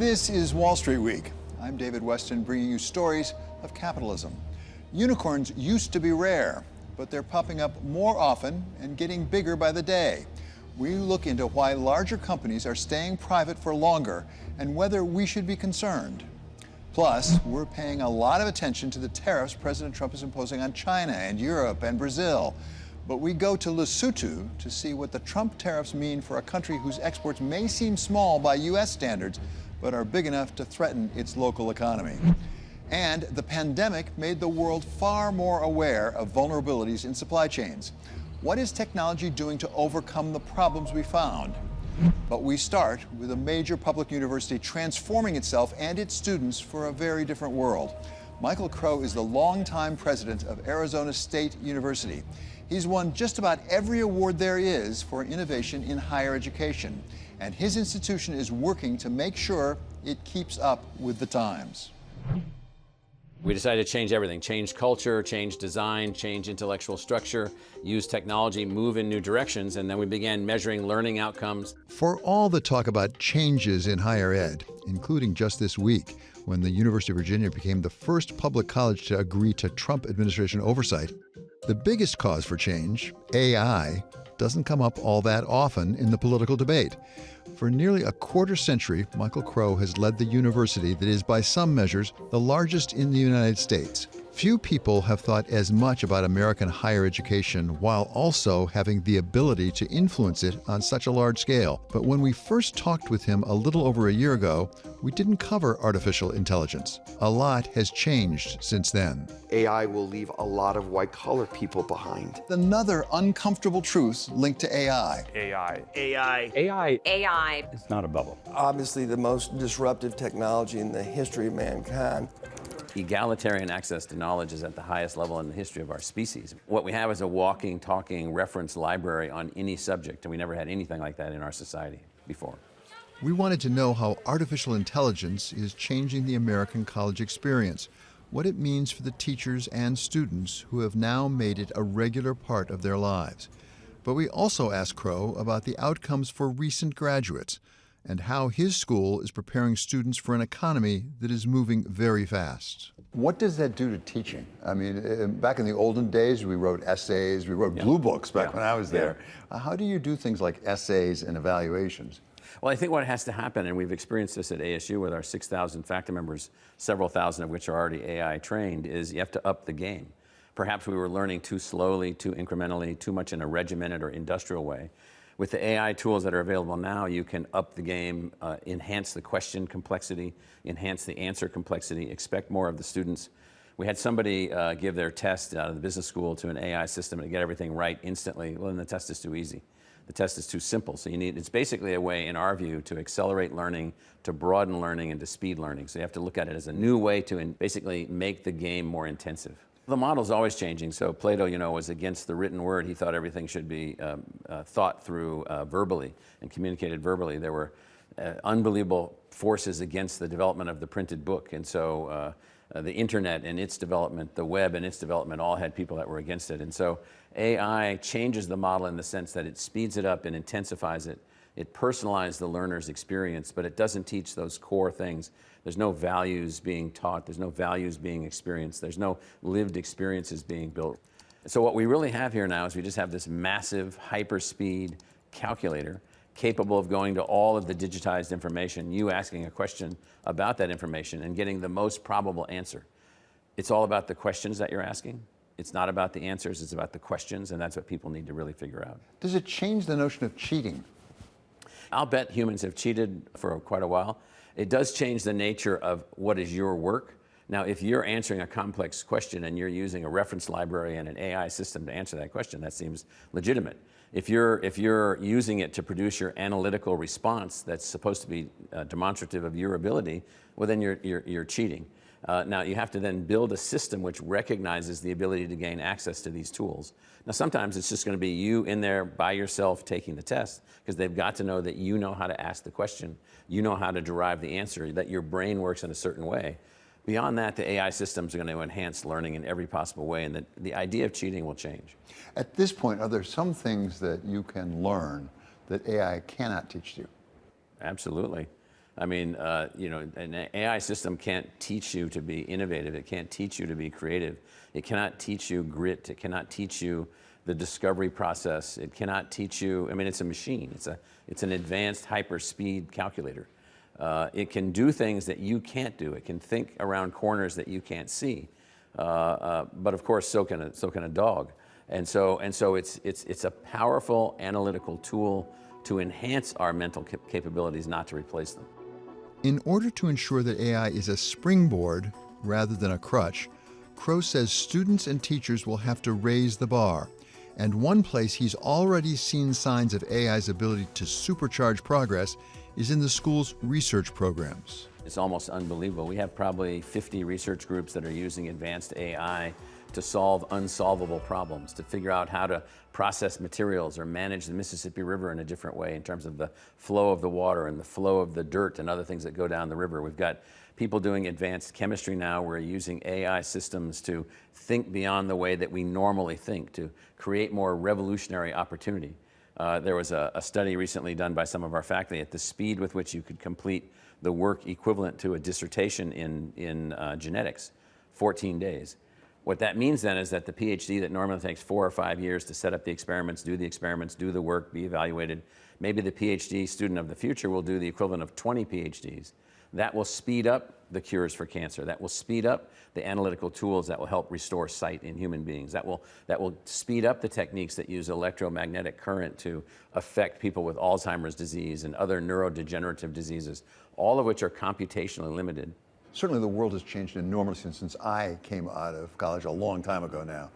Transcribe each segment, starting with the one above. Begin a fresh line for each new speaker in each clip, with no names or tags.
This is Wall Street Week. I'm David Weston, bringing you stories of capitalism. Unicorns used to be rare, but they're popping up more often and getting bigger by the day. We look into why larger companies are staying private for longer and whether we should be concerned. Plus, we're paying a lot of attention to the tariffs President Trump is imposing on China and Europe and Brazil. But we go to Lesotho to see what the Trump tariffs mean for a country whose exports may seem small by U.S. standards, but are big enough to threaten its local economy. And the pandemic made the world far more aware of vulnerabilities in supply chains. What is technology doing to overcome the problems we found? But we start with a major public university transforming itself and its students for a very different world. Michael Crow is the longtime president of Arizona State University. He's won just about every award there is for innovation in higher education, and his institution is working to make sure it keeps up with the times.
We decided to change everything, change culture, change design, change intellectual structure, use technology, move in new directions, and then we began measuring learning outcomes.
For all the talk about changes in higher ed, including just this week, when the University of Virginia became the first public college to agree to Trump administration oversight, the biggest cause for change, AI, doesn't come up all that often in the political debate. For nearly a quarter century, Michael Crow has led the university that is, by some measures, the largest in the United States. Few people have thought as much about American higher education while also having the ability to influence it on such a large scale. But when we first talked with him a little over a year ago, we didn't cover artificial intelligence. A lot has changed since then.
AI will leave a lot of white-collar people behind.
Another uncomfortable truth linked to AI.
AI.
It's not a bubble.
Obviously the most disruptive technology in the history of mankind.
Egalitarian access to knowledge is at the highest level in the history of our species. What we have is a walking, talking reference library on any subject, and we never had anything like that in our society before.
We wanted to know how artificial intelligence is changing the American college experience, what it means for the teachers and students who have now made it a regular part of their lives. But we also asked Crow about the outcomes for recent graduates and how his school is preparing students for an economy that is moving very fast. What does that do to teaching? I mean, back in the olden days, we wrote essays, we wrote blue books back when I was there. How do you do things like essays and evaluations?
Well, I think what has to happen, and we've experienced this at ASU with our 6,000 faculty members, several thousand of which are already AI trained, is you have to up the game. Perhaps we were learning too slowly, too incrementally, too much in a regimented or industrial way. With the AI tools that are available now, you can up the game, enhance the question complexity, enhance the answer complexity, expect more of the students. We had somebody give their test out of the business school to an AI system and get everything right instantly. Well, then the test is too easy. The test is too simple. So it's basically a way, in our view, to accelerate learning, to broaden learning, and to speed learning. So you have to look at it as a new way to basically make the game more intensive. The model's always changing. So Plato, was against the written word. He thought everything should be thought through verbally and communicated verbally. There were unbelievable forces against the development of the printed book. And so the internet and its development, the web and its development all had people that were against it. And so AI changes the model in the sense that it speeds it up and intensifies it. It personalizes the learner's experience, but it doesn't teach those core things. There's no values being taught. There's no values being experienced. There's no lived experiences being built. So what we really have here now is we just have this massive hyperspeed calculator capable of going to all of the digitized information, you asking a question about that information and getting the most probable answer. It's all about the questions that you're asking. It's not about the answers, it's about the questions, and that's what people need to really figure out.
Does it change the notion of cheating?
I'll bet humans have cheated for quite a while. It does change the nature of what is your work. Now, if you're answering a complex question and you're using a reference library and an AI system to answer that question, that seems legitimate. If you're using it to produce your analytical response that's supposed to be demonstrative of your ability, well, then you're cheating. Now, you have to then build a system which recognizes the ability to gain access to these tools. Now, sometimes it's just going to be you in there by yourself taking the test, because they've got to know that you know how to ask the question, you know how to derive the answer, that your brain works in a certain way. Beyond that, the AI systems are going to enhance learning in every possible way, and the idea of cheating will change.
At this point, are there some things that you can learn that AI cannot teach you?
Absolutely. I mean, an AI system can't teach you to be innovative. It can't teach you to be creative. It cannot teach you grit. It cannot teach you the discovery process. It cannot teach you, I mean, it's a machine. It's an advanced hyper-speed calculator. It can do things that you can't do. It can think around corners that you can't see. But of course, so can a dog. And so it's a powerful analytical tool to enhance our mental capabilities, not to replace them.
In order to ensure that AI is a springboard rather than a crutch, Crow says students and teachers will have to raise the bar. And one place he's already seen signs of AI's ability to supercharge progress is in the school's research programs.
It's almost unbelievable. We have probably 50 research groups that are using advanced AI to solve unsolvable problems, to figure out how to process materials or manage the Mississippi River in a different way in terms of the flow of the water and the flow of the dirt and other things that go down the river. We've got people doing advanced chemistry now. We're using AI systems to think beyond the way that we normally think, to create more revolutionary opportunity. There was a study recently done by some of our faculty at the speed with which you could complete the work equivalent to a dissertation in genetics, 14 days. What that means then is that the PhD that normally takes 4 or 5 years to set up the experiments, do the work, be evaluated, maybe the PhD student of the future will do the equivalent of 20 PhDs. That will speed up the cures for cancer. That will speed up the analytical tools that will help restore sight in human beings. That will speed up the techniques that use electromagnetic current to affect people with Alzheimer's disease and other neurodegenerative diseases, all of which are computationally limited.
Certainly the world has changed enormously since I came out of college a long time ago now.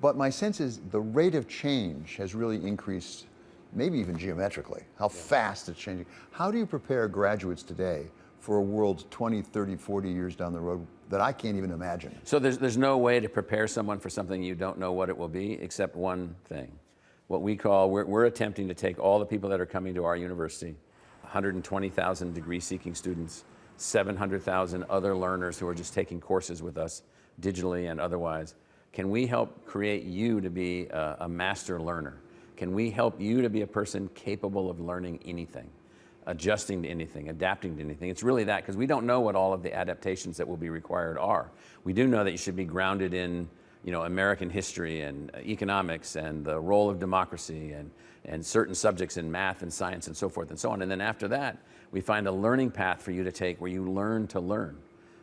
But my sense is the rate of change has really increased, maybe even geometrically, how fast it's changing. How do you prepare graduates today for a world 20, 30, 40 years down the road that I can't even imagine?
So there's no way to prepare someone for something you don't know what it will be, except one thing. What we call, we're attempting to take all the people that are coming to our university, 120,000 degree-seeking students, 700,000 other learners who are just taking courses with us, digitally and otherwise. Can we help create you to be a master learner? Can we help you to be a person capable of learning anything, adjusting to anything, adapting to anything? It's really that, because we don't know what all of the adaptations that will be required are. We do know that you should be grounded in American history and economics and the role of democracy and certain subjects in math and science and so forth and so on. And then after that, we find a learning path for you to take where you learn to learn.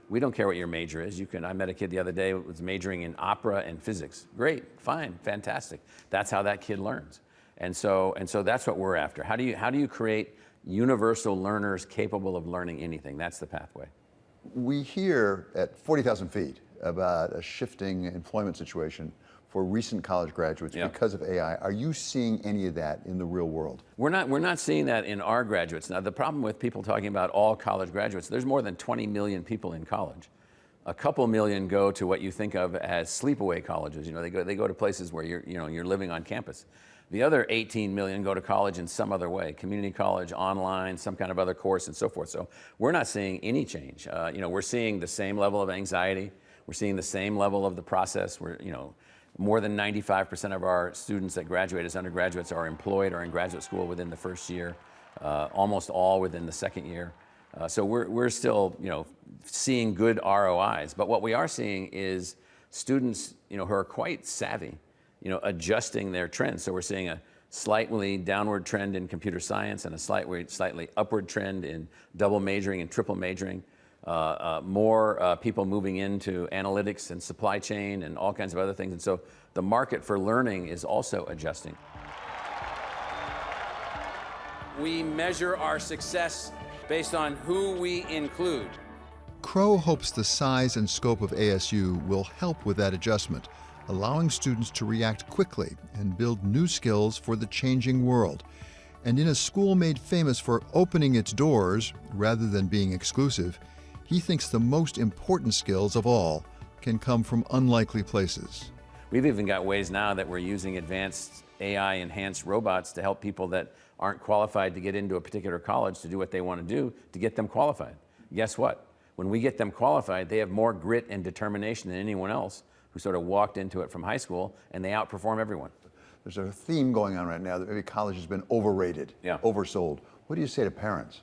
We don't care what your major is. I met a kid the other day who was majoring in opera and physics. Great, fine, fantastic. That's how that kid learns. And so that's what we're after. How do you create universal learners capable of learning anything? That's the pathway.
We hear at 40,000 feet about a shifting employment situation for recent college graduates because of AI. Are you seeing any of that in the real world?
We're not seeing that in our graduates. Now, the problem with people talking about all college graduates, there's more than 20 million people in college. A couple million go to what you think of as sleepaway colleges. They go to places where you're living on campus. The other 18 million go to college in some other way, community college, online, some kind of other course, and so forth. So we're not seeing any change. We're seeing the same level of anxiety. We're seeing the same level of the process. More than 95% of our students that graduate as undergraduates are employed or in graduate school within the first year, almost all within the second year. So we're still, seeing good ROIs. But what we are seeing is students, who are quite savvy, adjusting their trends. So we're seeing a slightly downward trend in computer science and a slightly upward trend in double majoring and triple majoring. More people moving into analytics and supply chain and all kinds of other things. And so the market for learning is also adjusting. We measure our success based on who we include.
Crow hopes the size and scope of ASU will help with that adjustment, allowing students to react quickly and build new skills for the changing world. And in a school made famous for opening its doors rather than being exclusive, he thinks the most important skills of all can come from unlikely places.
We've even got ways now that we're using advanced AI-enhanced robots to help people that aren't qualified to get into a particular college to do what they want to do to get them qualified. Guess what? When we get them qualified, they have more grit and determination than anyone else who sort of walked into it from high school, and they outperform everyone.
There's a theme going on right now that maybe college has been overrated, oversold. What do you say to parents?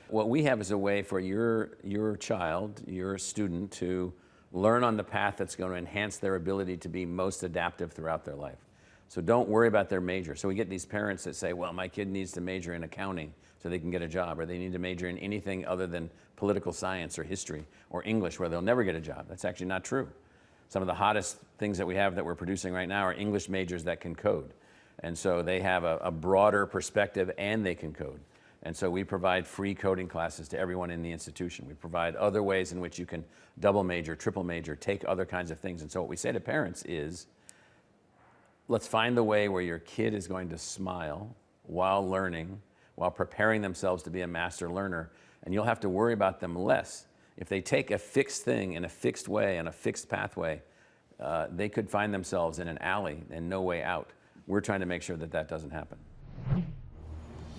What we have is a way for your child, your student, to learn on the path that's going to enhance their ability to be most adaptive throughout their life. So don't worry about their major. So we get these parents that say, well, my kid needs to major in accounting so they can get a job, or they need to major in anything other than political science or history or English where they'll never get a job. That's actually not true. Some of the hottest things that we have that we're producing right now are English majors that can code. And so they have a broader perspective and they can code. And so we provide free coding classes to everyone in the institution. We provide other ways in which you can double major, triple major, take other kinds of things. And so what we say to parents is, let's find the way where your kid is going to smile while learning, while preparing themselves to be a master learner. And you'll have to worry about them less. If they take a fixed thing in a fixed way, and a fixed pathway, they could find themselves in an alley and no way out. We're trying to make sure that that doesn't happen.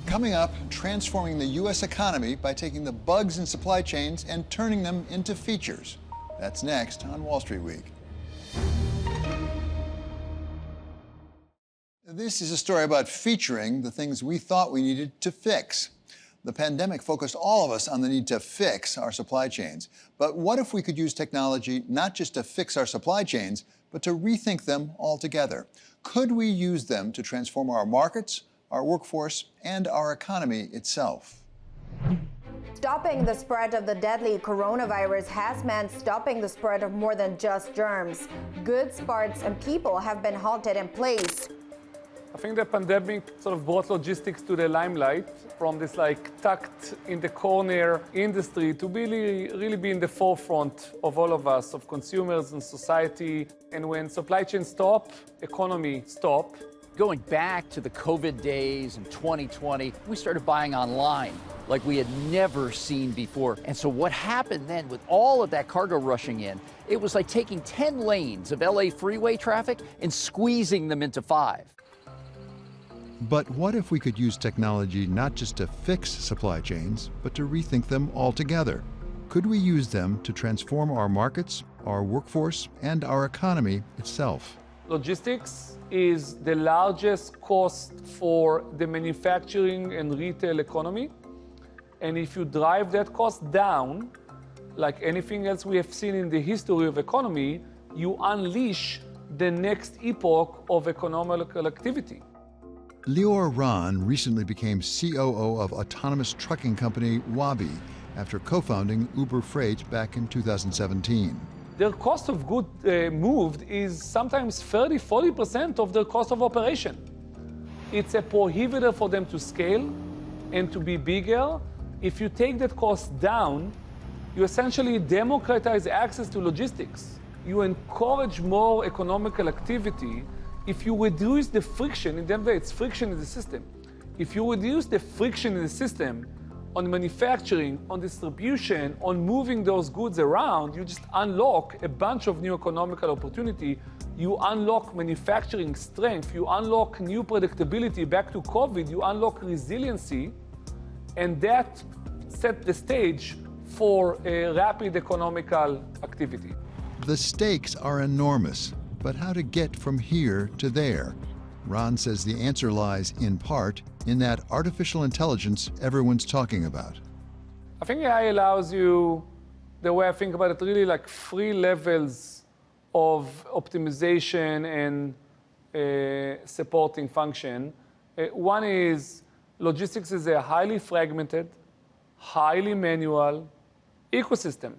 Coming up, transforming the U.S. economy by taking the bugs in supply chains and turning them into features. That's next on Wall Street Week. This is a story about featuring the things we thought we needed to fix. The pandemic focused all of us on the need to fix our supply chains. But what if we could use technology not just to fix our supply chains, but to rethink them altogether? Could we use them to transform our markets, our workforce, and our economy itself?
Stopping the spread of the deadly coronavirus has meant stopping the spread of more than just germs. Goods, parts, and people have been halted in place.
I think the pandemic sort of brought logistics to the limelight, from this tucked in the corner industry to really be in the forefront of all of us, of consumers and society. And when supply chains stop, economy stop.
Going back to the COVID days in 2020, we started buying online like we had never seen before. And so what happened then with all of that cargo rushing in, it was like taking 10 lanes of LA freeway traffic and squeezing them into 5.
But what if we could use technology not just to fix supply chains, but to rethink them altogether? Could we use them to transform our markets, our workforce, and our economy itself?
Logistics is the largest cost for the manufacturing and retail economy. And if you drive that cost down, like anything else we have seen in the history of economy, you unleash the next epoch of economical activity.
Lior Ran recently became COO of autonomous trucking company Waabi after co-founding Uber Freight back in 2017.
Their cost of goods moved is sometimes 30–40% of their cost of operation. It's a prohibitor for them to scale and to be bigger. If you take that cost down, you essentially democratize access to logistics. You encourage more economical activity. If you reduce the friction, in the end of the day, it's friction in the system. If you reduce the friction in the system on manufacturing, on distribution, on moving those goods around, you just unlock a bunch of new economical opportunity. You unlock manufacturing strength. You unlock new predictability. Back to COVID, you unlock resiliency. And that set the stage for a rapid economical activity.
The stakes are enormous. But how to get from here to there? Ron says the answer lies, in part, in that artificial intelligence everyone's talking about.
I think AI allows you, the way I think about it, really like 3 levels of optimization and supporting function. One is logistics is a highly fragmented, highly manual ecosystem.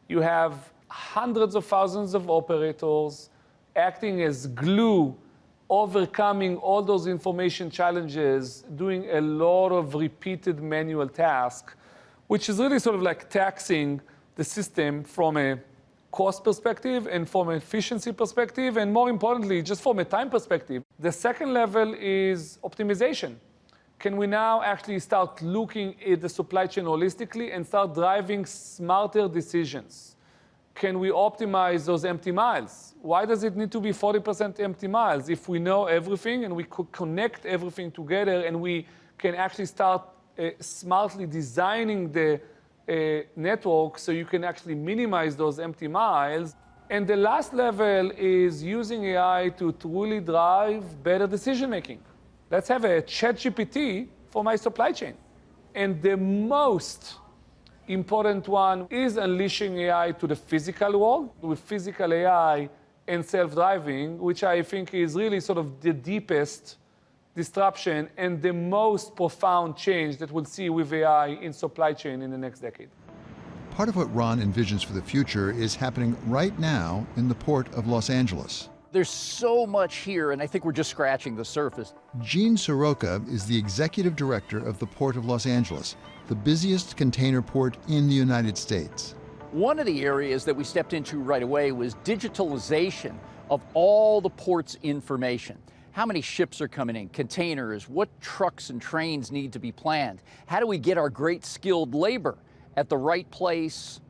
You have hundreds of thousands of operators acting as glue, overcoming all those information challenges, doing a lot of repeated manual tasks, which is really sort of like taxing the system from a cost perspective and from an efficiency perspective, and more importantly, just from a time perspective. The second level is optimization. Can we now actually start looking at the supply chain holistically and start driving smarter decisions? Can we optimize those empty miles? Why does it need to be 40% empty miles? If we know everything and we could connect everything together and we can actually start smartly designing the network so you can actually minimize those empty miles. And the last level is using AI to truly drive better decision making. Let's have a ChatGPT for my supply chain. And the most important one is unleashing AI to the physical world with physical AI and self-driving, which I think is really sort of the deepest disruption and the most profound change that we'll see with AI in supply chain in the next decade.
Part of what Ron envisions for the future is happening right now in the port of Los Angeles.
There's so much here, and I think we're just scratching the surface.
Gene Soroka is the executive director of the Port of Los Angeles, the busiest container port in the United States.
One of the areas that we stepped into right away was digitalization of all the port's information. How many ships are coming in, containers, what trucks and trains need to be planned? How do we get our great skilled labor at the right place,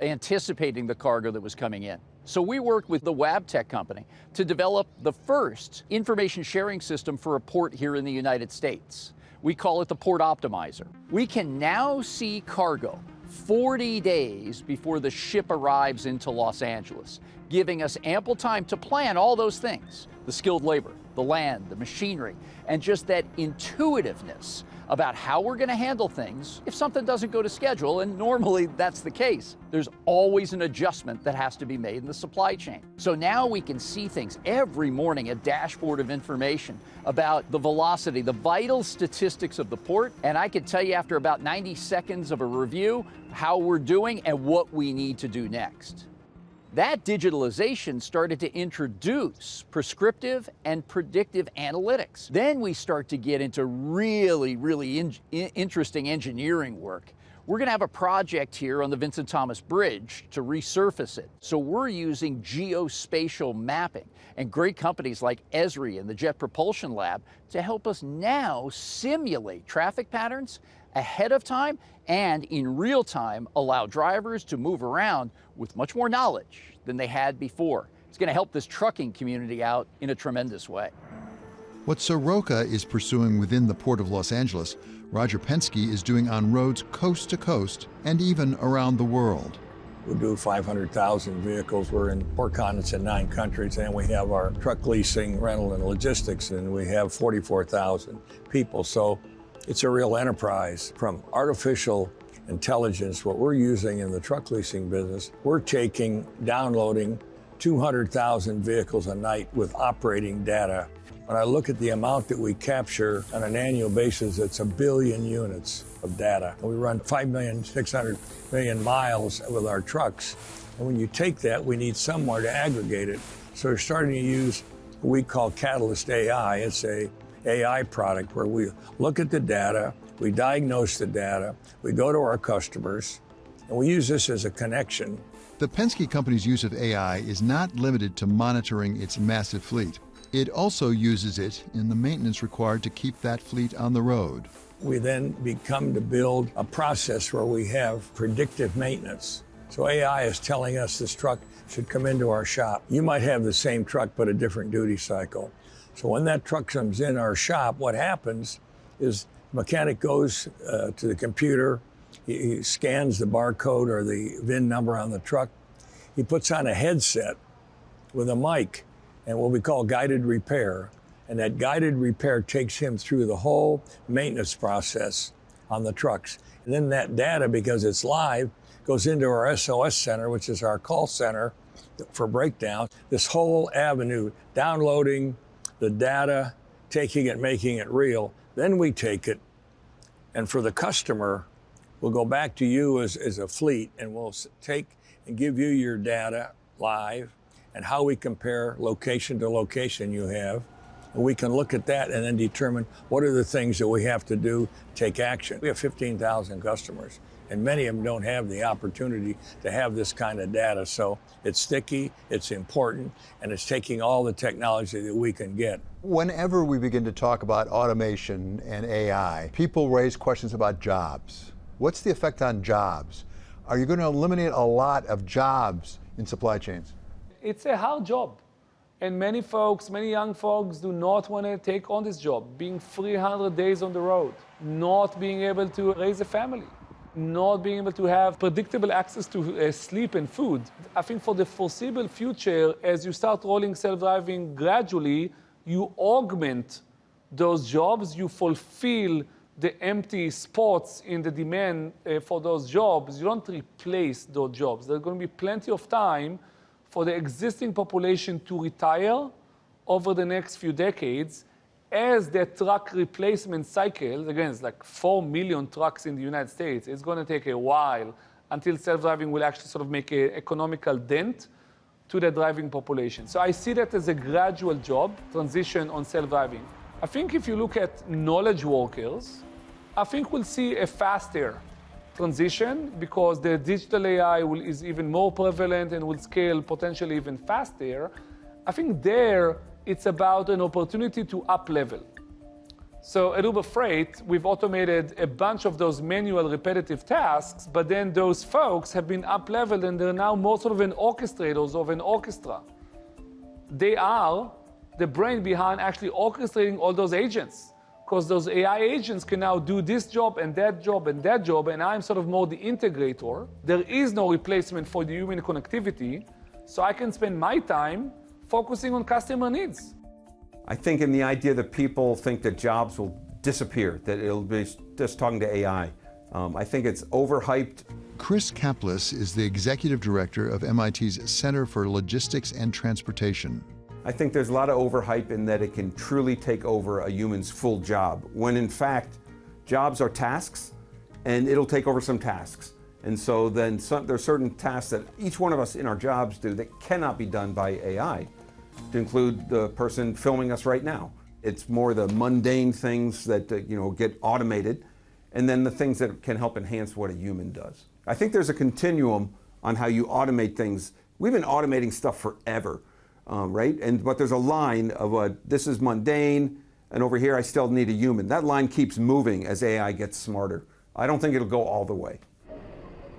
anticipating the cargo that was coming in? So we worked with the Waabi tech company to develop the first information sharing system for a port here in the United States. We call it the Port Optimizer. We can now see cargo 40 days before the ship arrives into Los Angeles, giving us ample time to plan all those things: the skilled labor, the land, the machinery, and just that intuitiveness about how we're going to handle things if something doesn't go to schedule, and normally that's the case. There's always an adjustment that has to be made in the supply chain. So now we can see things every morning, a dashboard of information about the velocity, the vital statistics of the port, and I can tell you after about 90 seconds of a review how we're doing and what we need to do next. That digitalization started to introduce prescriptive and predictive analytics. Then we start to get into really interesting engineering work. We're going to have a project here on the Vincent Thomas Bridge to resurface it. So we're using geospatial mapping and great companies like Esri and the Jet Propulsion Lab to help us now simulate traffic patterns ahead of time and in real time allow drivers to move around with much more knowledge than they had before. It's going to help this trucking community out in a tremendous way.
What Soroka is pursuing within the Port of Los Angeles, Roger Penske is doing on roads coast to coast and even around the world.
We do 500,000 vehicles. We're in port continents in 9 countries, and we have our truck leasing, rental, and logistics, and we have 44,000 people. So it's a real enterprise. From artificial intelligence, what we're using in the truck leasing business, we're downloading 200,000 vehicles a night with operating data. When I look at the amount that we capture on an annual basis, it's 1 billion units of data. And we run 5,600,000 miles with our trucks. And when you take that, we need somewhere to aggregate it. So we're starting to use what we call Catalyst AI. It's a AI product where we look at the data, we diagnose the data, we go to our customers, and we use this as a connection.
The Penske company's use of AI is not limited to monitoring its massive fleet. It also uses it in the maintenance required to keep that fleet on the road.
We then become to build a process where we have predictive maintenance. So AI is telling us this truck should come into our shop. You might have the same truck, but a different duty cycle. So when that truck comes in our shop, what happens is the mechanic goes to the computer, he scans the barcode or the VIN number on the truck, he puts on a headset with a mic and what we call guided repair. And that guided repair takes him through the whole maintenance process on the trucks. And then that data, because it's live, goes into our SOS center, which is our call center for breakdown. This whole avenue, downloading the data, taking it, making it real. Then we take it, and for the customer, we'll go back to you as a fleet, and we'll take and give you your data live and how we compare location to location you have. And we can look at that and then determine what are the things that we have to do to take action. We have 15,000 customers, and many of them don't have the opportunity to have this kind of data. So it's sticky, it's important, and it's taking all the technology that we can get.
Whenever we begin to talk about automation and AI, people raise questions about jobs. What's the effect on jobs? Are you going to eliminate a lot of jobs in supply chains?
It's a hard job. And many young folks do not want to take on this job, being 300 days on the road, not being able to raise a family, not being able to have predictable access to sleep and food. I think for the foreseeable future, as you start rolling self-driving gradually, you augment those jobs, you fulfill the empty spots in the demand for those jobs, you don't replace those jobs. There's going to be plenty of time for the existing population to retire over the next few decades as the truck replacement cycle, again, it's like 4 million trucks in the United States. It's going to take a while until self-driving will actually sort of make an economical dent to the driving population. So I see that as a gradual job transition on self-driving. I think if you look at knowledge workers, I think we'll see a faster transition because the digital AI is even more prevalent and will scale potentially even faster. I think there it's about an opportunity to up-level. So at Uber Freight, we've automated a bunch of those manual repetitive tasks, but then those folks have been up-leveled and they're now more sort of an orchestrators of an orchestra. They are the brain behind actually orchestrating all those agents, because those AI agents can now do this job and that job and that job, and I'm sort of more the integrator. There is no replacement for the human connectivity, so I can spend my time focusing on customer needs.
I think in the idea that people think that jobs will disappear, that it'll be just talking to AI, I think it's overhyped.
Chris Kaplis is the executive director of MIT's Center for Logistics and Transportation.
I think there's a lot of overhype in that it can truly take over a human's full job, when in fact, jobs are tasks, and it'll take over some tasks. And so then there's certain tasks that each one of us in our jobs do that cannot be done by AI, to include the person filming us right now. It's more the mundane things that get automated, and then the things that can help enhance what a human does. I think there's a continuum on how you automate things. We've been automating stuff forever. Right? But there's a line of this is mundane, and over here I still need a human. That line keeps moving as AI gets smarter. I don't think it'll go all the way.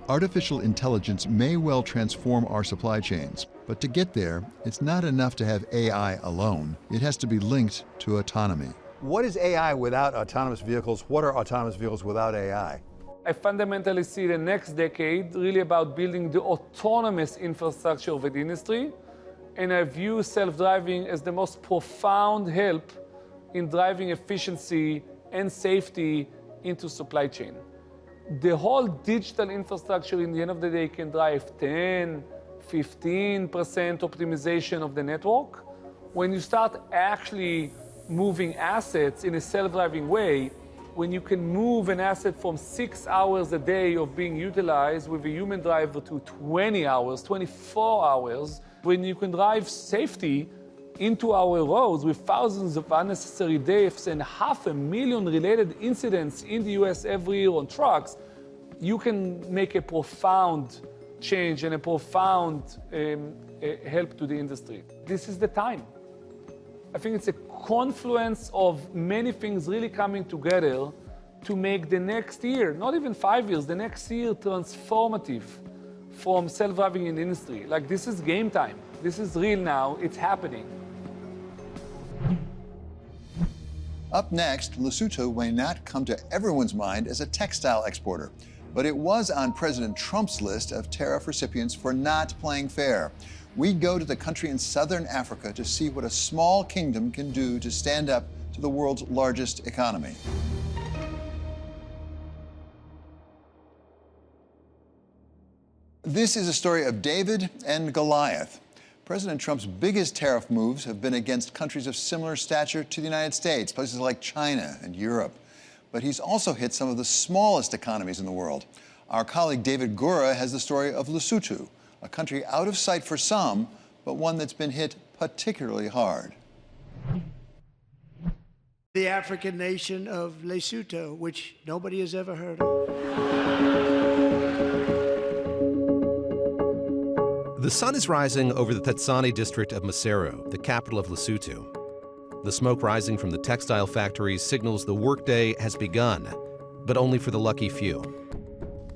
Artificial intelligence may well transform our supply chains, but to get there, it's not enough to have AI alone. It has to be linked to autonomy. What is AI without autonomous vehicles? What are autonomous vehicles without AI?
I fundamentally see the next decade really about building the autonomous infrastructure of the industry. And I view self-driving as the most profound help in driving efficiency and safety into supply chain. The whole digital infrastructure in the end of the day can drive 10, 15% optimization of the network. When you start actually moving assets in a self-driving way, when you can move an asset from 6 hours a day of being utilized with a human driver to 20 hours, 24 hours, when you can drive safety into our roads with thousands of unnecessary deaths and 500,000 related incidents in the US every year on trucks, you can make a profound change and a profound help to the industry. This is the time. I think it's a confluence of many things really coming together to make the next year, not even 5 years, the next year transformative from self-driving in the industry. Like, this is game time. This is real now. It's happening.
Up next, Lesotho may not come to everyone's mind as a textile exporter, but it was on President Trump's list of tariff recipients for not playing fair. We go to the country in southern Africa to see what a small kingdom can do to stand up to the world's largest economy. This is a story of David and Goliath. President Trump's biggest tariff moves have been against countries of similar stature to the United States, places like China and Europe. But he's also hit some of the smallest economies in the world. Our colleague David Gura has the story of Lesotho, a country out of sight for some, but one that's been hit particularly hard.
The African nation of Lesotho, which nobody has ever heard of.
The sun is rising over the Tetsani district of Maseru, the capital of Lesotho. The smoke rising from the textile factories signals the workday has begun, but only for the lucky few.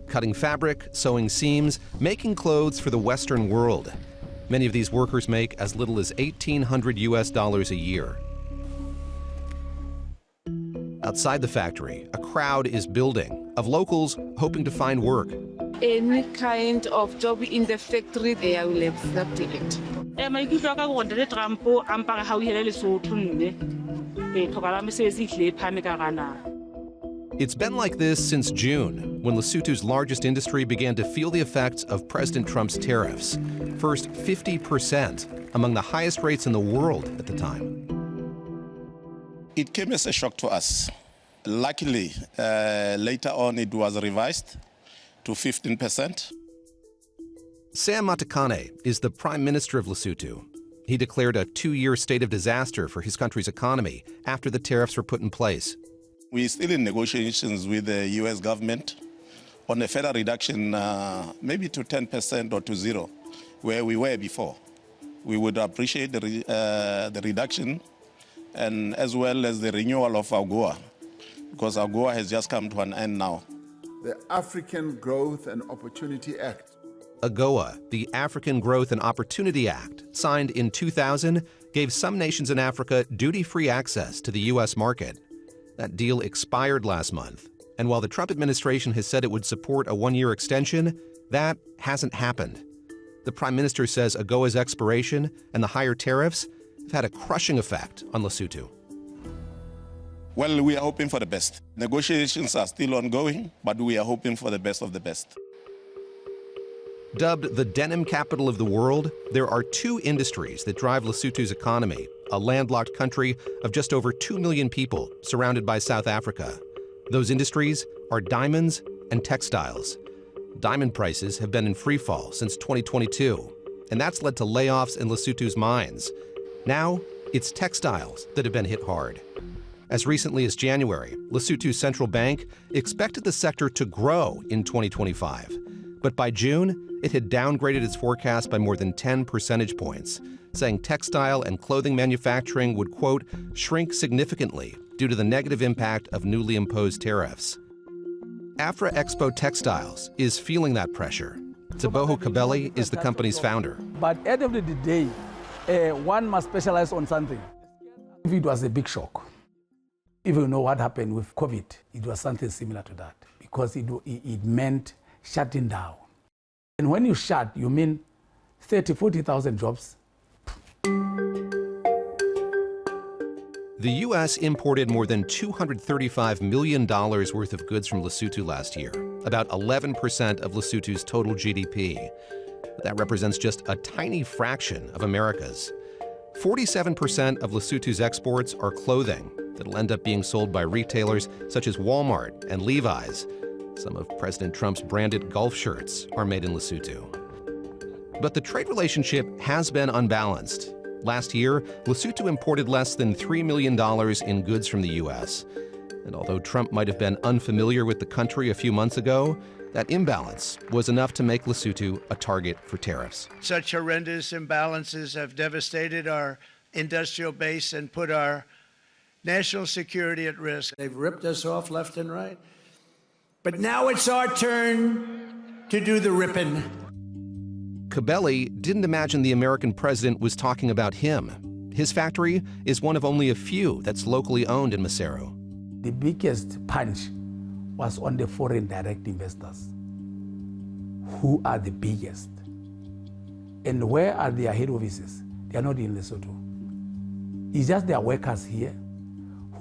Cutting fabric, sewing seams, making clothes for the Western world. Many of these workers make as little as $1,800 a year. Outside the factory, a crowd is building of locals hoping to find work.
Any kind of job in the factory, they will accept it.
It's been like this since June, when Lesotho's largest industry began to feel the effects of President Trump's tariffs. First, 50%, among the highest rates in the world at the time.
It came as a shock to us. Luckily, later on it was revised to 15%.
Sam Matekane is the Prime Minister of Lesotho. He declared a 2-year state of disaster for his country's economy after the tariffs were put in place.
We're still in negotiations with the U.S. government on a further reduction, maybe to 10% or to 0, where we were before. We would appreciate the reduction, and as well as the renewal of AGOA, because AGOA has just come to an end now.
The African Growth and Opportunity Act.
AGOA, the African Growth and Opportunity Act, signed in 2000, gave some nations in Africa duty-free access to the U.S. market. That deal expired last month, and while the Trump administration has said it would support a 1-year extension, that hasn't happened. The Prime Minister says AGOA's expiration and the higher tariffs have had a crushing effect on Lesotho.
Well, we are hoping for the best. Negotiations are still ongoing, but we are hoping for the best of the best.
Dubbed the denim capital of the world, there are 2 industries that drive Lesotho's economy, a landlocked country of just over 2 million people surrounded by South Africa. Those industries are diamonds and textiles. Diamond prices have been in free fall since 2022, and that's led to layoffs in Lesotho's mines. Now, it's textiles that have been hit hard. As recently as January, Lesotho's central bank expected the sector to grow in 2025. But by June, it had downgraded its forecast by more than 10 percentage points, saying textile and clothing manufacturing would, quote, shrink significantly due to the negative impact of newly imposed tariffs. Afra Expo Textiles is feeling that pressure. Teboho Kabeli is the company's founder.
But at the end of the day, one must specialize on something. If it was a big shock, if you know what happened with COVID, it was something similar to that, because it meant shutting down. And when you shut, you mean 30,000, 40,000 jobs.
The U.S. imported more than $235 million worth of goods from Lesotho last year, about 11% of Lesotho's total GDP. That represents just a tiny fraction of America's. 47% of Lesotho's exports are clothing that'll end up being sold by retailers such as Walmart and Levi's. Some of President Trump's branded golf shirts are made in Lesotho. But the trade relationship has been unbalanced. Last year, Lesotho imported less than $3 million in goods from the U.S. And although Trump might have been unfamiliar with the country a few months ago, that imbalance was enough to make Lesotho a target for tariffs.
Such horrendous imbalances have devastated our industrial base and put our national security at risk. They've ripped us off left and right. But now it's our turn to do the ripping.
Kabeli didn't imagine the American president was talking about him. His factory is one of only a few that's locally owned in Maseru.
The biggest punch was on the foreign direct investors, who are the biggest. And where are their head offices? They are not in Lesotho. It's just their workers here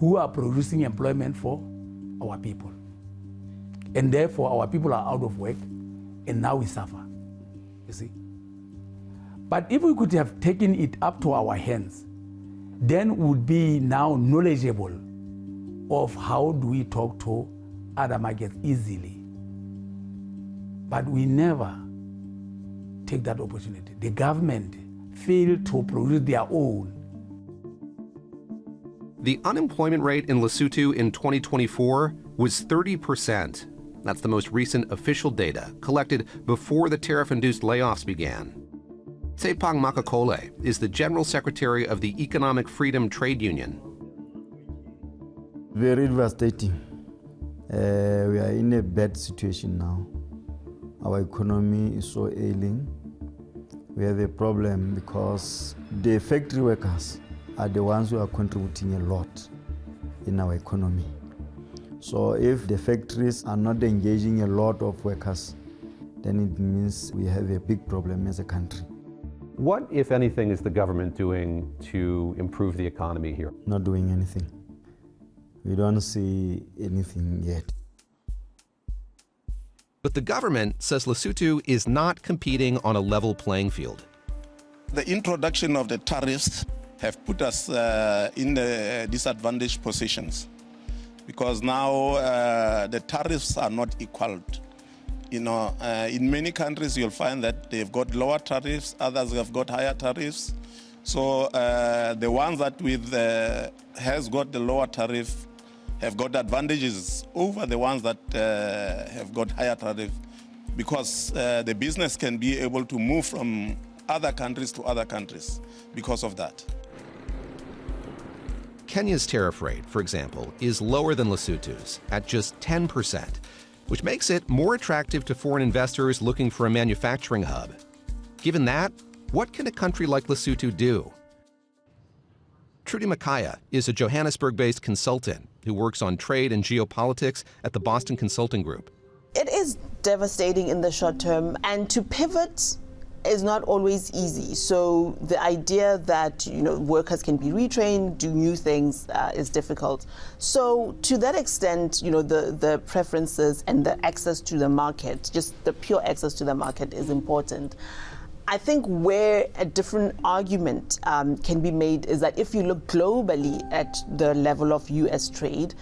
who are producing employment for our people. And therefore, our people are out of work, and now we suffer, you see. But if we could have taken it up to our hands, then we would be now knowledgeable of how do we talk to other markets easily. But we never take that opportunity. The government failed to produce their own.
The unemployment rate in Lesotho in 2024 was 30%. That's the most recent official data collected before the tariff-induced layoffs began. Tsepang Makakole is the General Secretary of the Economic Freedom Trade Union.
Very devastating. We are in a bad situation now. Our economy is so ailing. We have a problem because the factory workers are the ones who are contributing a lot in our economy. So if the factories are not engaging a lot of workers, then it means we have a big problem as a country.
What, if anything, is the government doing to improve the economy here?
Not doing anything. We don't see anything yet.
But the government says Lesotho is not competing on a level playing field.
The introduction of the tariffs have put us in the disadvantaged positions because now the tariffs are not equaled. You know, in many countries you'll find that they've got lower tariffs, others have got higher tariffs. So the ones that has got the lower tariff have got advantages over the ones that have got higher tariff because the business can be able to move from other countries to other countries because of that.
Kenya's tariff rate, for example, is lower than Lesotho's at just 10%, which makes it more attractive to foreign investors looking for a manufacturing hub. Given that, what can a country like Lesotho do? Trudi Makhaya is a Johannesburg-based consultant who works on trade and geopolitics at the Boston Consulting Group.
It is devastating in the short term, and to pivot is not always easy. So the idea that workers can be retrained, do new things is difficult. So to that extent, the preferences and the access to the market, just the pure access to the market is important. I think where a different argument can be made is that if you look globally at the level of U.S. trade,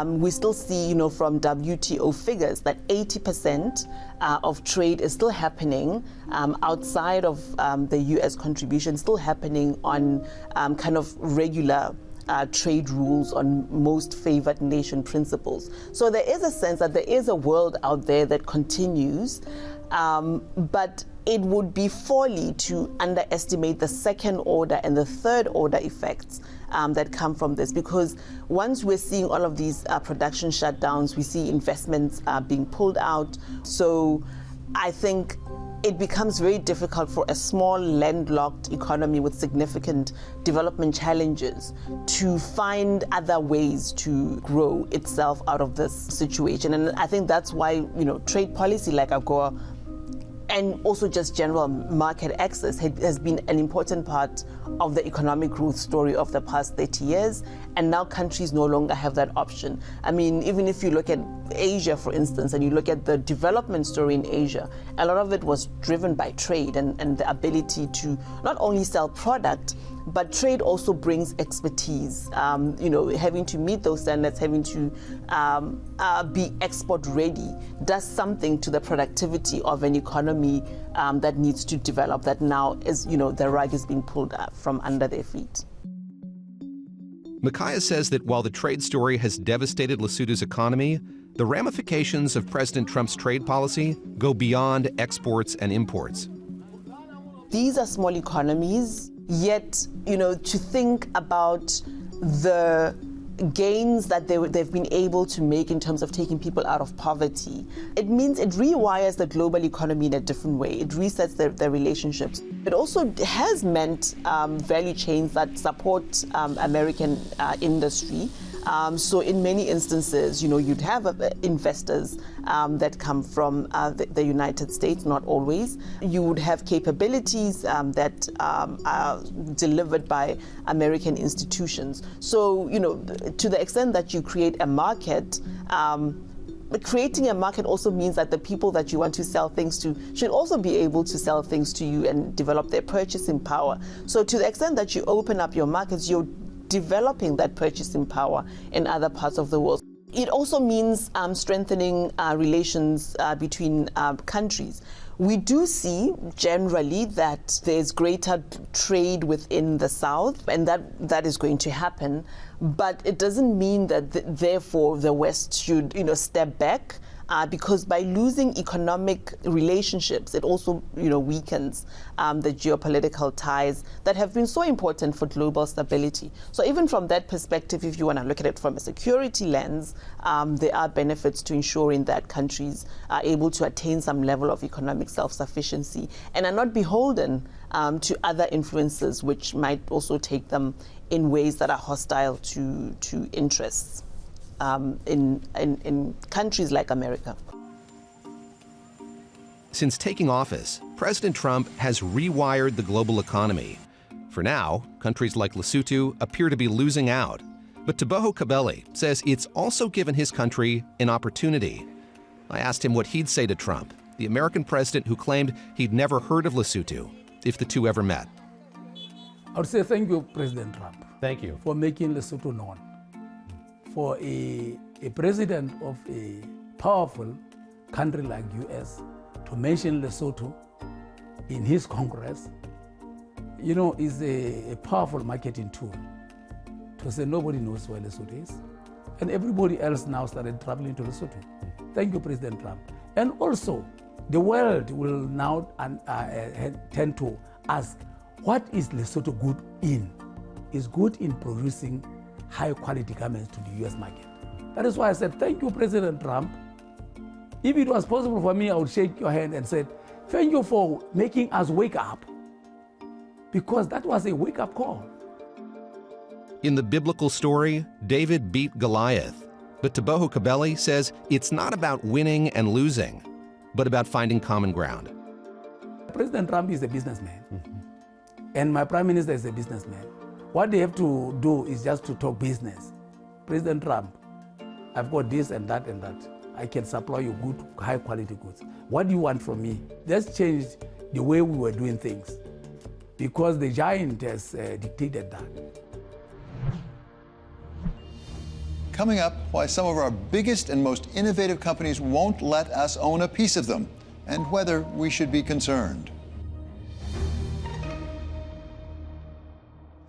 we still see, from WTO figures that 80% of trade is still happening outside of the U.S. contribution, still happening on kind of regular trade rules on most favored nation principles. So there is a sense that there is a world out there that continues, but it would be folly to underestimate the second order and the third order effects that come from this, because once we're seeing all of these production shutdowns, we see investments being pulled out. So I think it becomes very difficult for a small landlocked economy with significant development challenges to find other ways to grow itself out of this situation. And I think that's why, trade policy like AGOA and also just general market access has been an important part of the economic growth story of the past 30 years. And now countries no longer have that option. I mean, even if you look at Asia, for instance, and you look at the development story in Asia, a lot of it was driven by trade and the ability to not only sell product, but trade also brings expertise. Having to meet those standards, having to be export ready, does something to the productivity of an economy that needs to develop, that now is, the rug is being pulled up from under their feet.
Makhaya says that while the trade story has devastated Lesotho's economy, the ramifications of President Trump's trade policy go beyond exports and imports.
These are small economies, yet, to think about the gains that they've been able to make in terms of taking people out of poverty, it means it rewires the global economy in a different way. It resets their relationships. It also has meant value chains that support American industry. So in many instances, you'd have investors that come from the United States, not always. You would have capabilities that are delivered by American institutions. So, to the extent that you create a market, creating a market also means that the people that you want to sell things to should also be able to sell things to you and develop their purchasing power. So to the extent that you open up your markets, you're developing that purchasing power in other parts of the world. It also means strengthening relations between countries. We do see generally that there's greater trade within the South, and that is going to happen. But it doesn't mean that therefore the West should, step back. Because by losing economic relationships, it also, weakens the geopolitical ties that have been so important for global stability. So even from that perspective, if you want to look at it from a security lens, there are benefits to ensuring that countries are able to attain some level of economic self-sufficiency and are not beholden to other influences which might also take them in ways that are hostile to interests. In countries like America.
Since taking office, President Trump has rewired the global economy. For now, countries like Lesotho appear to be losing out. But Teboho Kabeli says it's also given his country an opportunity. I asked him what he'd say to Trump, the American president who claimed he'd never heard of Lesotho, if the two ever met.
I would say thank you, President Trump.
Thank you.
For making Lesotho known. For a president of a powerful country like US to mention Lesotho in his Congress, you know, is a powerful marketing tool to say nobody knows where Lesotho is. And everybody else now started traveling to Lesotho. Thank you, President Trump. And also, the world will now tend to ask, what is Lesotho good in? It's good in producing high-quality garments to the US market. That is why I said, thank you, President Trump. If it was possible for me, I would shake your hand and say, thank you for making us wake up, because that was a wake-up call.
In the biblical story, David beat Goliath. But Teboho Kabeli says it's not about winning and losing, but about finding common ground.
President Trump is a businessman, and my prime minister is a businessman. What they have to do is just to talk business. President Trump, I've got this and that and that. I can supply you good, high-quality goods. What do you want from me? Let's change the way we were doing things, because the giant has dictated that.
Coming up, why some of our biggest and most innovative companies won't let us own a piece of them, and whether we should be concerned.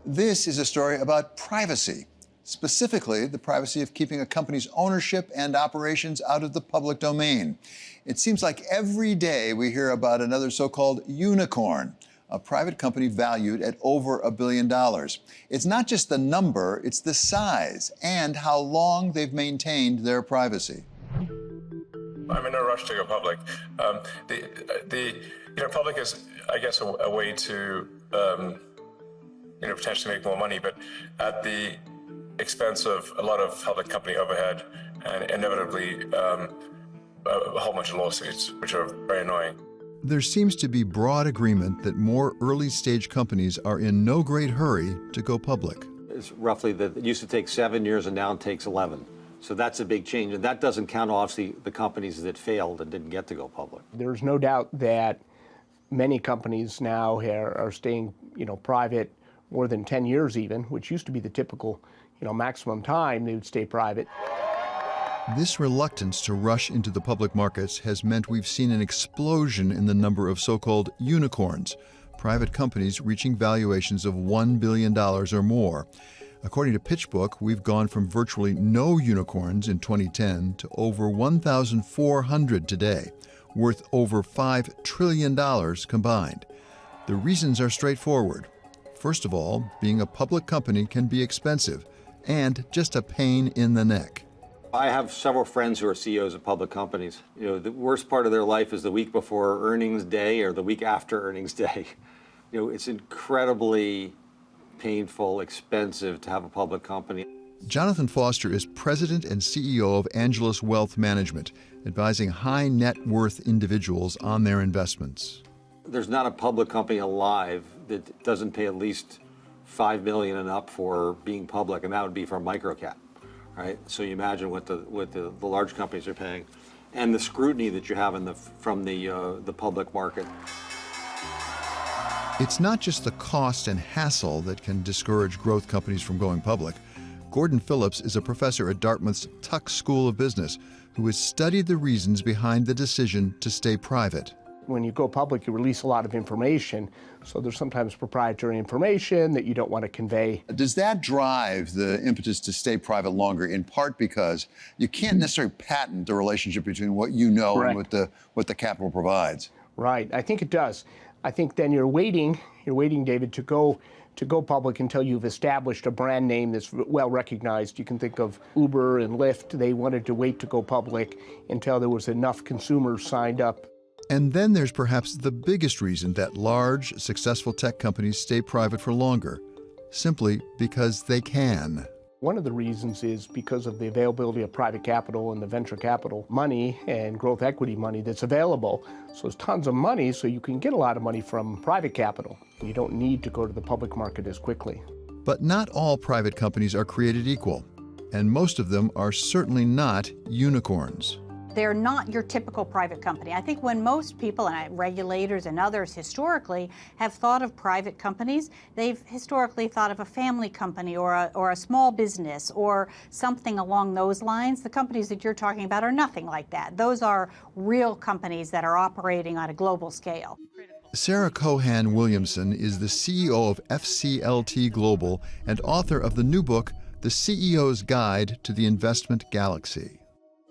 This is a story about privacy, specifically the privacy of keeping a company's ownership and operations out of the public domain. It seems like every day we hear about another so-called unicorn, a private company valued at over $1 billion. It's not just the number, it's the size and how long they've maintained their privacy.
I'm in no rush to go public. Public is, I guess, a way to, potentially make more money, but at the expense of a lot of public company overhead and inevitably a whole bunch of lawsuits, which are very annoying.
There seems to be broad agreement that more early-stage companies are in no great hurry to go public.
It's roughly that it used to take 7 years and now it takes 11. So that's a big change. And that doesn't count, obviously, the companies that failed and didn't get to go public.
There's no doubt that many companies now are staying, private more than 10 years even, which used to be the typical, maximum time they would stay private.
This reluctance to rush into the public markets has meant we've seen an explosion in the number of so-called unicorns, private companies reaching valuations of $1 billion or more. According to PitchBook, we've gone from virtually no unicorns in 2010 to over 1,400 today, worth over $5 trillion combined. The reasons are straightforward. First of all, being a public company can be expensive and just a pain in the neck.
I have several friends who are CEOs of public companies. The worst part of their life is the week before earnings day or the week after earnings day. It's incredibly painful, expensive to have a public company.
Jonathan Foster is president and CEO of Angelus Wealth Management, advising high net worth individuals on their investments.
There's not a public company alive that doesn't pay at least $5 million and up for being public, and that would be for a microcap. Right, so you imagine what the large companies are paying, and the scrutiny that you have from the public market.
It's not just the cost and hassle that can discourage growth companies from going public. Gordon Phillips is a professor at Dartmouth's Tuck School of Business who has studied the reasons behind the decision to stay private.
When you go public, you release a lot of information, so there's sometimes proprietary information that you don't want to convey.
Does that drive the impetus to stay private longer, in part because you can't necessarily patent the relationship between what you know Correct. And what the capital provides?
Right, I think it does. I think then you're waiting, David, to go public until you've established a brand name that's well recognized. You can think of Uber and Lyft. They wanted to wait to go public until there was enough consumers signed up.
And then there's perhaps the biggest reason that large, successful tech companies stay private for longer, simply because they can.
One of the reasons is because of the availability of private capital and the venture capital money and growth equity money that's available. So there's tons of money, so you can get a lot of money from private capital. You don't need to go to the public market as quickly.
But not all private companies are created equal, and most of them are certainly not unicorns.
They're not your typical private company. I think when most people, and regulators and others historically, have thought of private companies, they've historically thought of a family company or a small business or something along those lines. The companies that you're talking about are nothing like that. Those are real companies that are operating on a global scale.
Sarah Cohan Williamson is the CEO of FCLT Global and author of the new book, The CEO's Guide to the Investment Galaxy.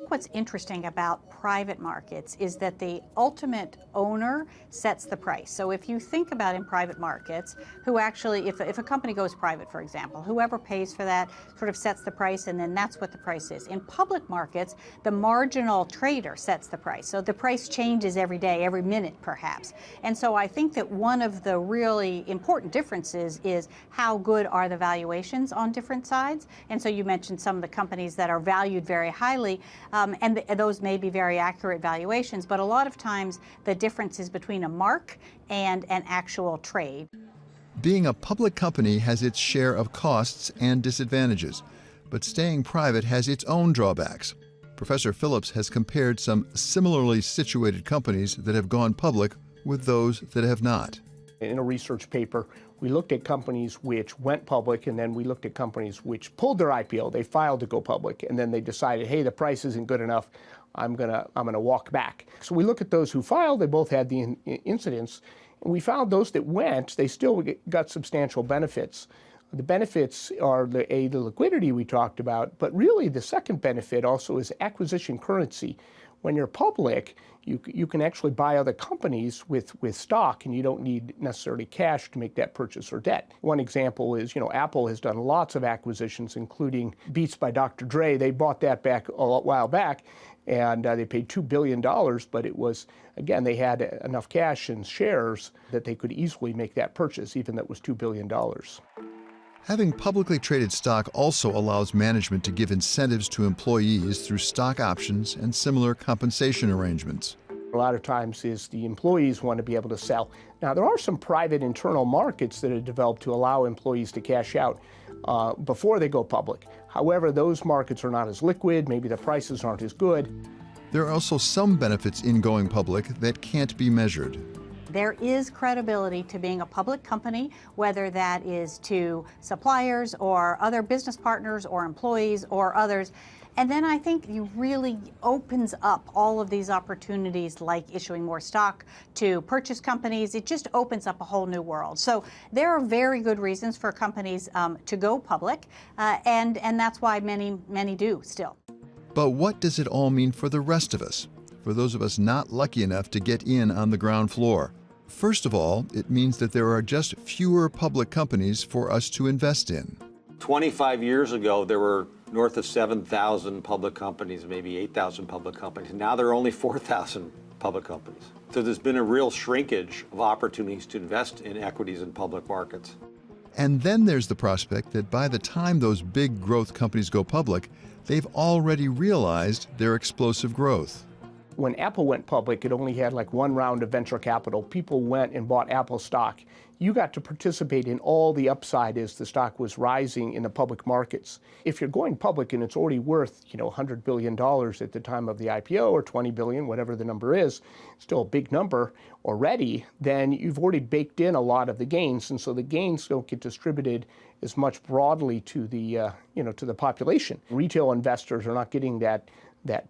What's interesting about private markets is that the ultimate owner sets the price. So if you think about in private markets, who actually, if a company goes private, for example, whoever pays for that sort of sets the price, and then that's what the price is. In public markets, the marginal trader sets the price. So the price changes every day, every minute perhaps. And so I think that one of the really important differences is how good are the valuations on different sides. And so you mentioned some of the companies that are valued very highly. And those may be very accurate valuations, but a lot of times the difference is between a mark and an actual trade.
Being a public company has its share of costs and disadvantages, but staying private has its own drawbacks. Professor Phillips has compared some similarly situated companies that have gone public with those that have not.
In a research paper, we looked at companies which went public, and then we looked at companies which pulled their IPO. They filed to go public, and then they decided, hey, the price isn't good enough. I'm gonna walk back. So we look at those who filed. They both had the incidents, and we found those that went, they still got substantial benefits. The benefits are the liquidity we talked about, but really the second benefit also is acquisition currency. When you're public, you can actually buy other companies with stock, and you don't need necessarily cash to make that purchase or debt. One example is, Apple has done lots of acquisitions, including Beats by Dr. Dre. They bought that back a while back, and they paid $2 billion, but it was, again, they had enough cash and shares that they could easily make that purchase, even though it was $2 billion.
Having publicly traded stock also allows management to give incentives to employees through stock options and similar compensation arrangements.
A lot of times is the employees want to be able to sell. Now, there are some private internal markets that have developed to allow employees to cash out before they go public. However, those markets are not as liquid, maybe the prices aren't as good.
There are also some benefits in going public that can't be measured.
There is credibility to being a public company, whether that is to suppliers or other business partners or employees or others. And then I think it really opens up all of these opportunities, like issuing more stock to purchase companies. It just opens up a whole new world. So there are very good reasons for companies to go public, and that's why many do still.
But what does it all mean for the rest of us, for those of us not lucky enough to get in on the ground floor? First of all, it means that there are just fewer public companies for us to invest in.
25 years ago, there were north of 7,000 public companies, maybe 8,000 public companies. Now there are only 4,000 public companies. So there's been a real shrinkage of opportunities to invest in equities in public markets.
And then there's the prospect that by the time those big growth companies go public, they've already realized their explosive growth.
When Apple went public, it only had like one round of venture capital. People went and bought Apple stock. You got to participate in all the upside as the stock was rising in the public markets. If you're going public and it's already worth, $100 billion at the time of the IPO, or 20 billion, whatever the number is, still a big number already, then you've already baked in a lot of the gains. And so the gains don't get distributed as much broadly to the, to the population. Retail investors are not getting that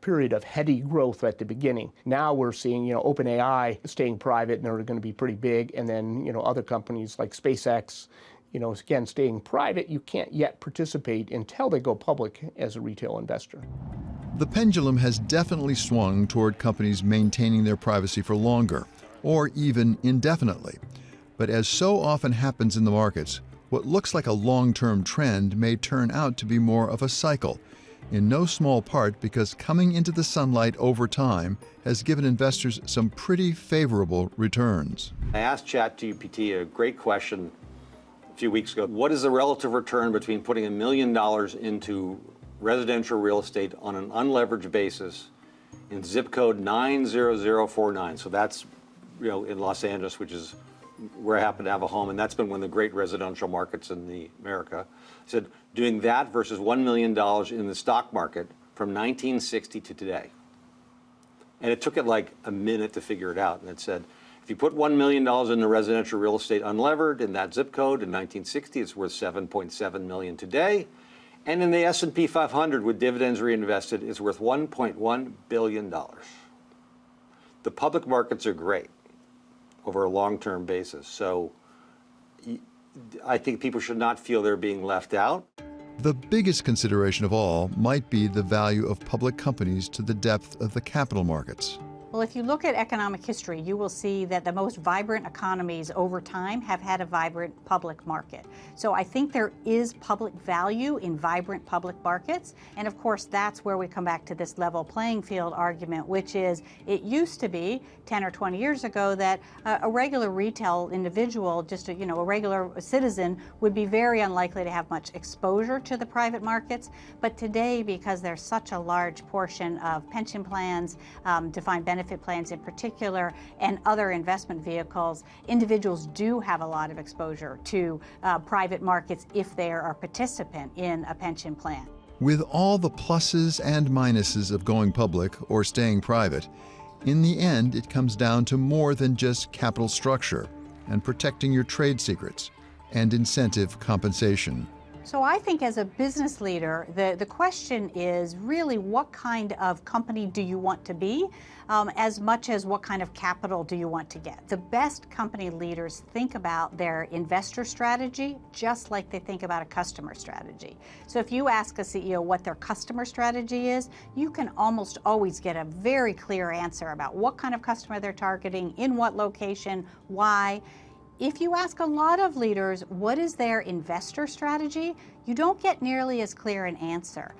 period of heady growth at the beginning. Now we're seeing, OpenAI staying private, and they're going to be pretty big, and then, other companies like SpaceX, again, staying private. You can't yet participate until they go public as a retail investor.
The pendulum has definitely swung toward companies maintaining their privacy for longer, or even indefinitely. But as so often happens in the markets, what looks like a long-term trend may turn out to be more of a cycle, in no small part because coming into the sunlight over time has given investors some pretty favorable returns.
I asked ChatGPT a great question a few weeks ago. What is the relative return between putting $1 million into residential real estate on an unleveraged basis in zip code 90049? So that's, in Los Angeles, which is where I happen to have a home, and that's been one of the great residential markets in America. I said, doing that versus $1 million in the stock market from 1960 to today. And it took it like a minute to figure it out. And it said, if you put $1 million into residential real estate unlevered in that zip code in 1960, it's worth $7.7 million today. And in the S&P 500 with dividends reinvested, it's worth $1.1 billion. The public markets are great over a long-term basis. So I think people should not feel they're being left out.
The biggest consideration of all might be the value of public companies to the depth of the capital markets.
Well, if you look at economic history, you will see that the most vibrant economies over time have had a vibrant public market. So I think there is public value in vibrant public markets. And of course, that's where we come back to this level playing field argument, which is it used to be 10 or 20 years ago that a regular retail individual, just a regular citizen, would be very unlikely to have much exposure to the private markets. But today, because there's such a large portion of pension plans, defined benefit plans in particular, and other investment vehicles, individuals do have a lot of exposure to private markets if they are a participant in a pension plan.
With all the pluses and minuses of going public or staying private, in the end it comes down to more than just capital structure and protecting your trade secrets and incentive compensation.
So I think as a business leader, the question is really what kind of company do you want to be, as much as what kind of capital do you want to get. The best company leaders think about their investor strategy just like they think about a customer strategy. So if you ask a CEO what their customer strategy is, you can almost always get a very clear answer about what kind of customer they're targeting, in what location, why. If you ask a lot of leaders what is their investor strategy, you don't get nearly as clear an answer.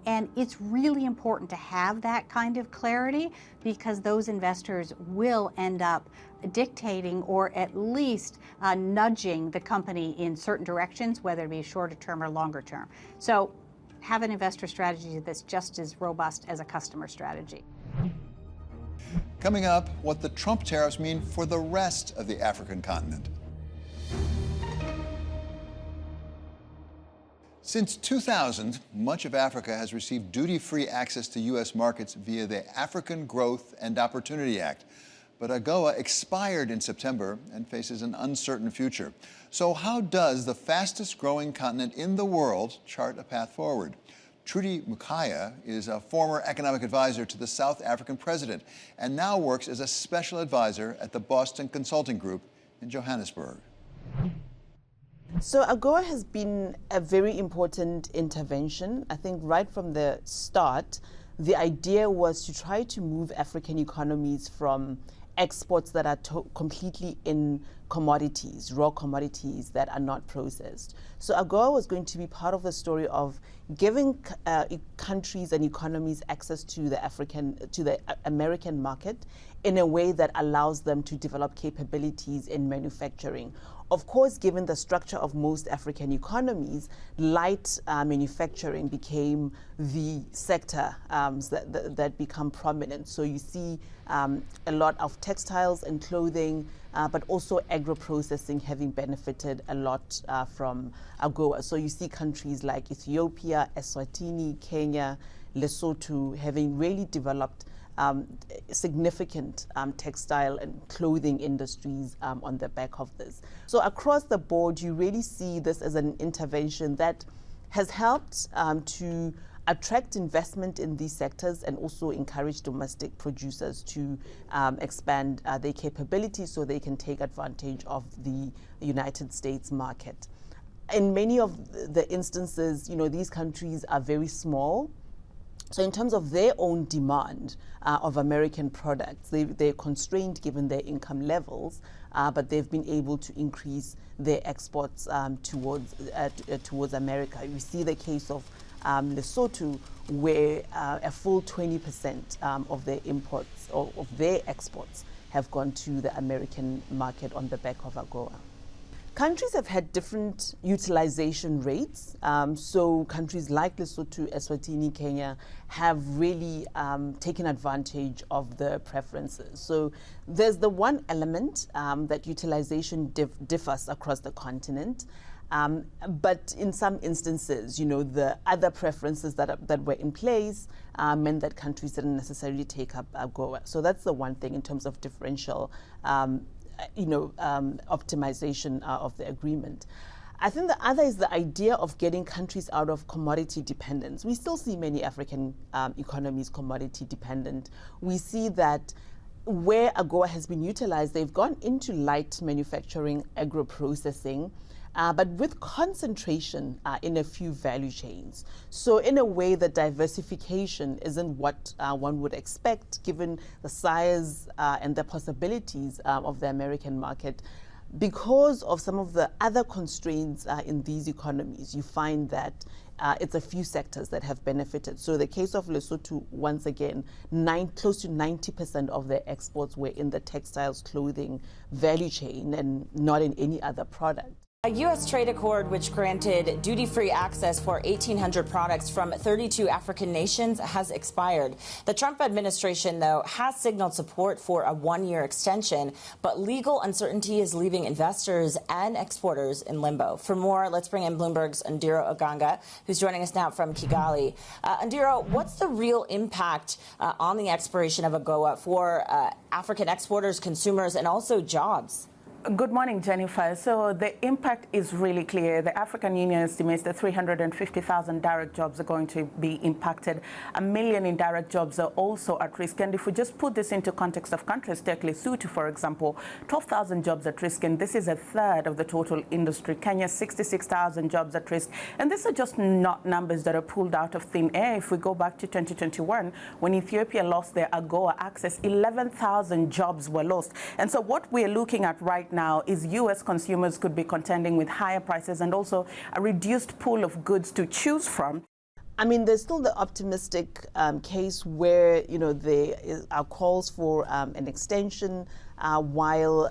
And it's really important to have that kind of clarity because those investors will end up dictating or at least nudging the company in certain directions, whether it be shorter term or longer term. So have an investor strategy that's just as robust as a customer strategy.
Coming up, what the Trump tariffs mean for the rest of the African continent. Since 2000, much of Africa has received duty-free access to U.S. markets via the African Growth and Opportunity Act. But AGOA expired in September and faces an uncertain future. So how does the fastest-growing continent in the world chart a path forward? Trudi Makhaya is a former economic advisor to the South African president and now works as a special advisor at the Boston Consulting Group in Johannesburg.
So AGOA has been a very important intervention. I think right from the start, the idea was to try to move African economies from exports that are completely in commodities, raw commodities that are not processed. So AGOA was going to be part of the story of giving countries and economies access to the American market in a way that allows them to develop capabilities in manufacturing. Of course, given the structure of most African economies, light manufacturing became the sector that become prominent. So you see a lot of textiles and clothing, but also agro-processing having benefited a lot from AGOA. So you see countries like Ethiopia, Eswatini, Kenya, Lesotho having really developed significant textile and clothing industries on the back of this. So across the board, you really see this as an intervention that has helped to attract investment in these sectors and also encourage domestic producers to expand their capabilities so they can take advantage of the United States market. In many of the instances, these countries are very small. So in terms of their own demand of American products, they're constrained given their income levels, but they've been able to increase their exports towards America. You see the case of Lesotho, where a full 20% of their imports or of their exports have gone to the American market on the back of AGOA. Countries have had different utilization rates. So countries like Lesotho, Eswatini, Kenya have really taken advantage of the preferences. So there's the one element that utilization differs across the continent. But in some instances, the other preferences that were in place meant that countries didn't necessarily take up AGOA. So that's the one thing in terms of differential optimization of the agreement. I think the other is the idea of getting countries out of commodity dependence. We still see many African economies commodity dependent. We see that where AGOA has been utilized, they've gone into light manufacturing, agro-processing, but with concentration in a few value chains. So in a way, the diversification isn't what one would expect given the size and the possibilities of the American market. Because of some of the other constraints in these economies, you find that it's a few sectors that have benefited. So the case of Lesotho, once again, close to 90% of their exports were in the textiles, clothing value chain and not in any other product.
A U.S. trade accord which granted duty-free access for 1,800 products from 32 African nations has expired. The Trump administration, though, has signaled support for a one-year extension, but legal uncertainty is leaving investors and exporters in limbo. For more, let's bring in Bloomberg's Ndiro Oganga, who's joining us now from Kigali. Ndiro, what's the real impact on the expiration of AGOA for African exporters, consumers, and also jobs?
Good morning, Jennifer. So the impact is really clear. The African Union estimates that 350,000 direct jobs are going to be impacted. 1 million indirect jobs are also at risk. And if we just put this into context of countries, take Lesotho, for example, 12,000 jobs at risk, and this is a third of the total industry. Kenya, 66,000 jobs at risk. And these are just not numbers that are pulled out of thin air. If we go back to 2021, when Ethiopia lost their AGOA access, 11,000 jobs were lost. And so what we're looking at right now is U.S. consumers could be contending with higher prices and also a reduced pool of goods to choose from.
I mean, there's still the optimistic case where, there are calls for an extension while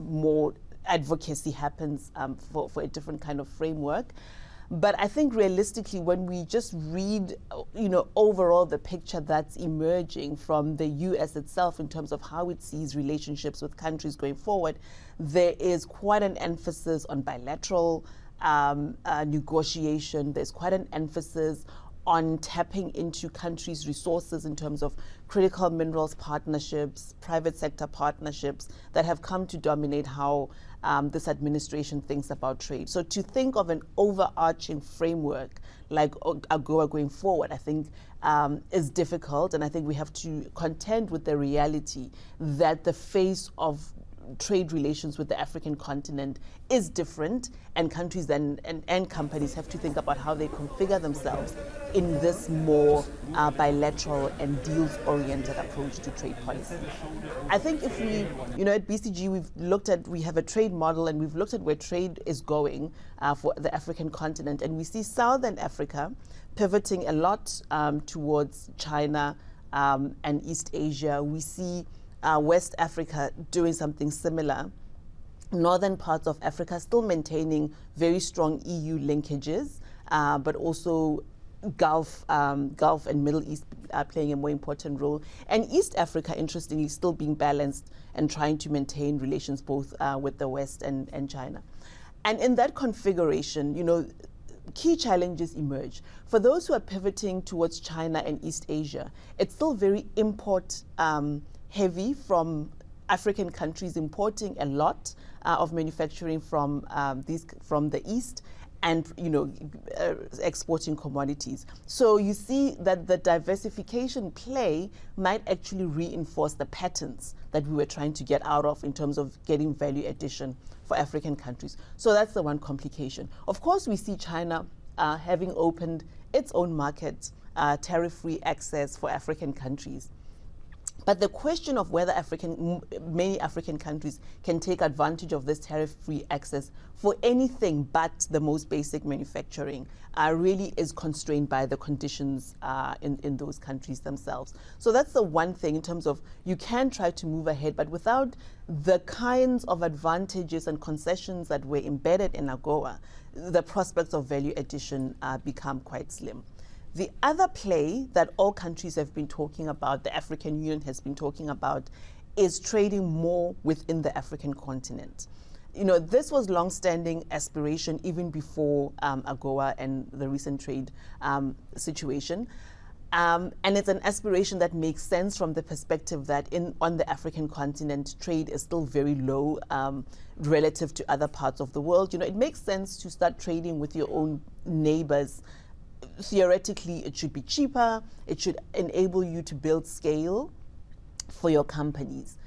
more advocacy happens for a different kind of framework. But I think realistically, when we just read, overall the picture that's emerging from the U.S. itself in terms of how it sees relationships with countries going forward, there is quite an emphasis on bilateral negotiation. There's quite an emphasis on tapping into countries' resources in terms of critical minerals partnerships, private sector partnerships that have come to dominate how this administration thinks about trade. So to think of an overarching framework like AGOA going forward, I think is difficult. And I think we have to contend with the reality that the face of trade relations with the African continent is different, and countries and companies have to think about how they configure themselves in this more bilateral and deals-oriented approach to trade policy. I think if we, at BCG, we have a trade model and we've looked at where trade is going for the African continent, and we see Southern Africa pivoting a lot towards China and East Asia. We see West Africa doing something similar. Northern parts of Africa still maintaining very strong EU linkages, but also Gulf and Middle East are playing a more important role. And East Africa, interestingly, still being balanced and trying to maintain relations both with the West and China. And in that configuration, key challenges emerge. For those who are pivoting towards China and East Asia, it's still very import heavy from African countries importing a lot of manufacturing from the East and exporting commodities. So you see that the diversification play might actually reinforce the patterns that we were trying to get out of in terms of getting value addition for African countries. So that's the one complication. Of course, we see China having opened its own market, tariff-free access for African countries. But the question of whether many African countries can take advantage of this tariff-free access for anything but the most basic manufacturing really is constrained by the conditions in those countries themselves. So that's the one thing in terms of you can try to move ahead, but without the kinds of advantages and concessions that were embedded in AGOA, the prospects of value addition become quite slim. The other play that all countries have been talking about, the African Union has been talking about, is trading more within the African continent. You know, this was long-standing aspiration even before AGOA and the recent trade situation. And it's an aspiration that makes sense from the perspective that on the African continent, trade is still very low relative to other parts of the world. You know, it makes sense to start trading with your own neighbors. Theoretically, it should be cheaper. It should enable you to build scale for your companies.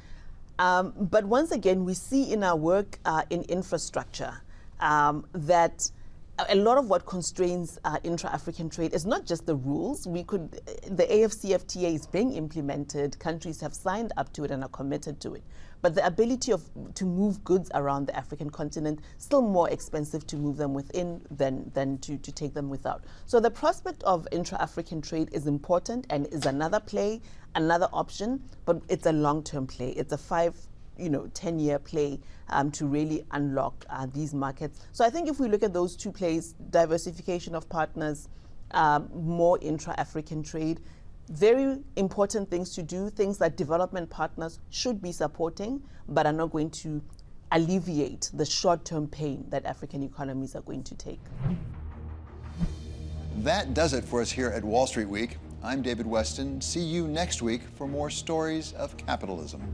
But once again, we see in our work in infrastructure that a lot of what constrains intra-African trade is not just the rules. The AfCFTA is being implemented. Countries have signed up to it and are committed to it. But the ability to move goods around the African continent, still more expensive to move them within than to take them without. So the prospect of intra-African trade is important and is another play, another option, but it's a long-term play. It's a 10-year play to really unlock these markets. So I think if we look at those two plays, diversification of partners, more intra-African trade, very important things to do, things that development partners should be supporting, but are not going to alleviate the short-term pain that African economies are going to take.
That does it for us here at Wall Street Week. I'm David Weston. See you next week for more stories of capitalism.